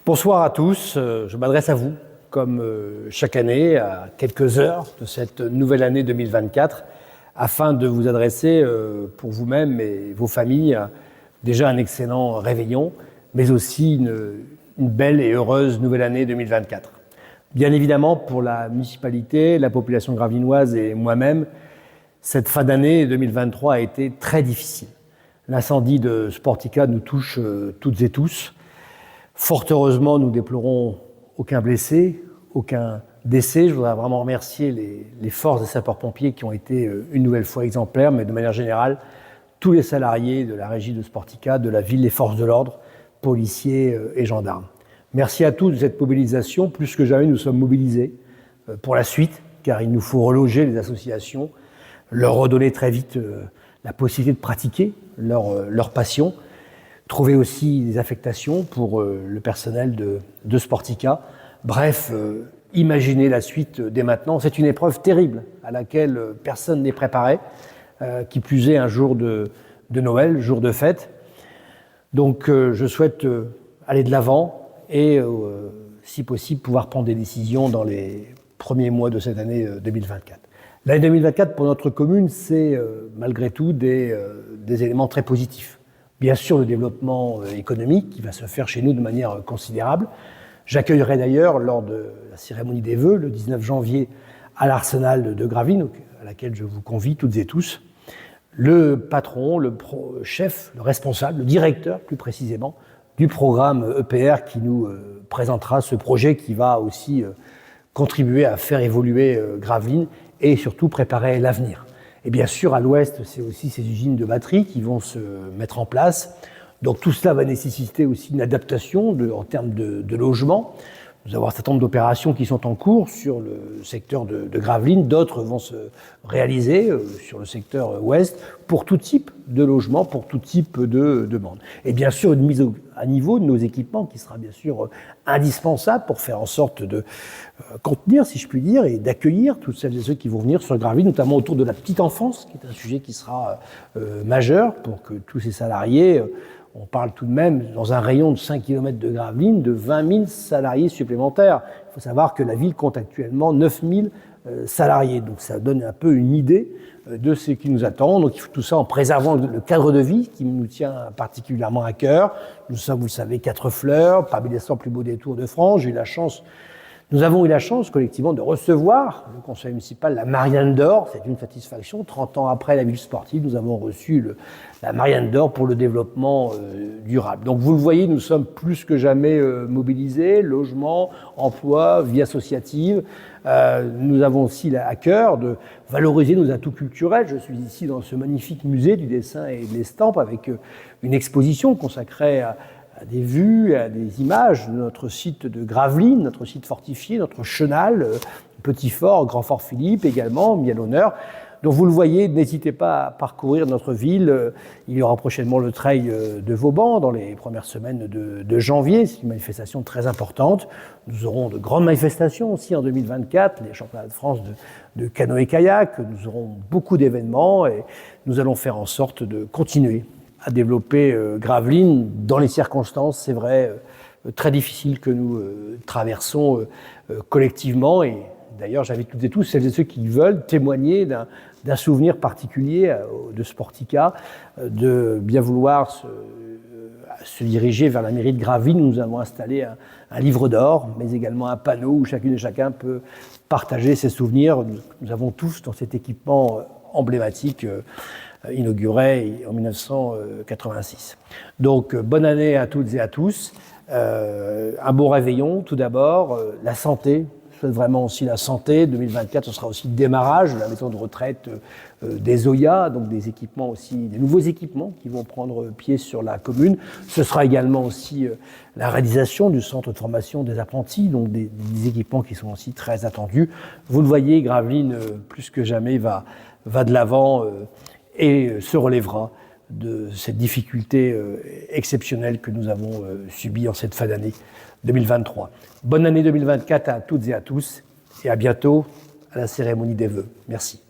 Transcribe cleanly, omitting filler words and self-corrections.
Bonsoir à tous, je m'adresse à vous, comme chaque année, à quelques heures de cette nouvelle année 2024, afin de vous adresser pour vous-même et vos familles déjà un excellent réveillon, mais aussi une belle et heureuse nouvelle année 2024. Bien évidemment, pour la municipalité, la population gravellinoise et moi-même, cette fin d'année 2023 a été très difficile. L'incendie de Sportica nous touche toutes et tous. Fort heureusement, nous déplorons aucun blessé, aucun décès. Je voudrais vraiment remercier les forces des sapeurs-pompiers qui ont été une nouvelle fois exemplaires, mais de manière générale, tous les salariés de la régie de Sportica, de la ville, les forces de l'ordre, policiers et gendarmes. Merci à tous de cette mobilisation. Plus que jamais, nous sommes mobilisés pour la suite, car il nous faut reloger les associations, leur redonner très vite la possibilité de pratiquer leur passion, trouver aussi des affectations pour le personnel de Sportica. Bref, imaginez la suite dès maintenant. C'est une épreuve terrible à laquelle personne n'est préparé, qui plus est un jour de Noël, jour de fête. Donc je souhaite aller de l'avant et, si possible, pouvoir prendre des décisions dans les premiers mois de cette année 2024. L'année 2024, pour notre commune, c'est malgré tout des éléments très positifs. Bien sûr, le développement économique qui va se faire chez nous de manière considérable. J'accueillerai d'ailleurs, lors de la cérémonie des vœux, le 19 janvier, à l'Arsenal de Gravelines, à laquelle je vous convie toutes et tous, le patron, le chef, le responsable, le directeur plus précisément, du programme EPR qui nous présentera ce projet qui va aussi contribuer à faire évoluer Gravelines et surtout préparer l'avenir. Et bien sûr, à l'ouest, c'est aussi ces usines de batteries qui vont se mettre en place. Donc tout cela va nécessiter aussi une adaptation en termes de logement. Nous avons un certain nombre d'opérations qui sont en cours sur le secteur de Gravelines. D'autres vont se réaliser sur le secteur ouest pour tout type de logement, pour tout type de demande. Et bien sûr, une mise à niveau de nos équipements qui sera bien sûr indispensable pour faire en sorte de contenir, si je puis dire, et d'accueillir toutes celles et ceux qui vont venir sur Gravelines, notamment autour de la petite enfance, qui est un sujet qui sera majeur pour que tous ces salariés... On parle tout de même, dans un rayon de 5 km de Gravelines, de 20 000 salariés supplémentaires. Il faut savoir que la ville compte actuellement 9 000 salariés. Donc ça donne un peu une idée de ce qui nous attend. Donc il faut tout ça en préservant le cadre de vie qui nous tient particulièrement à cœur. Nous sommes, vous le savez, 4 fleurs, parmi les 100 plus beaux détours de France. Nous avons eu la chance, collectivement, de recevoir le conseil municipal la Marianne d'Or. C'est une satisfaction. 30 ans après la ville sportive, nous avons reçu la Marianne d'Or pour le développement durable. Donc vous le voyez, nous sommes plus que jamais mobilisés, logement, emploi, vie associative. Nous avons aussi à cœur de valoriser nos atouts culturels. Je suis ici dans ce magnifique musée du dessin et de l'estampe avec une exposition consacrée à des vues, à des images de notre site de Gravelines, notre site fortifié, notre chenal, Petit Fort, Grand Fort Philippe également, mis à l'honneur. Donc vous le voyez, n'hésitez pas à parcourir notre ville. Il y aura prochainement le trail de Vauban dans les premières semaines de janvier. C'est une manifestation très importante. Nous aurons de grandes manifestations aussi en 2024, les championnats de France de canoë-kayak. Nous aurons beaucoup d'événements et nous allons faire en sorte de continuer à développer Gravelines dans les circonstances, c'est vrai, très difficiles que nous traversons collectivement. Et d'ailleurs, j'invite toutes et tous, celles et ceux qui veulent témoigner d'un souvenir particulier de Sportica, de bien vouloir se diriger vers la mairie de Gravelines. Nous avons installé un livre d'or, mais également un panneau où chacune et chacun peut partager ses souvenirs. Nous avons tous dans cet équipement emblématique inauguré en 1986. Donc, bonne année à toutes et à tous. Un bon réveillon, tout d'abord. La santé, je souhaite vraiment aussi la santé. 2024, ce sera aussi le démarrage de la maison de retraite des Oya, donc des équipements aussi, des nouveaux équipements qui vont prendre pied sur la commune. Ce sera également aussi la réalisation du centre de formation des apprentis, donc des équipements qui sont aussi très attendus. Vous le voyez, Gravelines, plus que jamais, va de l'avant et se relèvera de cette difficulté exceptionnelle que nous avons subie en cette fin d'année 2023. Bonne année 2024 à toutes et à tous et à bientôt à la cérémonie des vœux. Merci.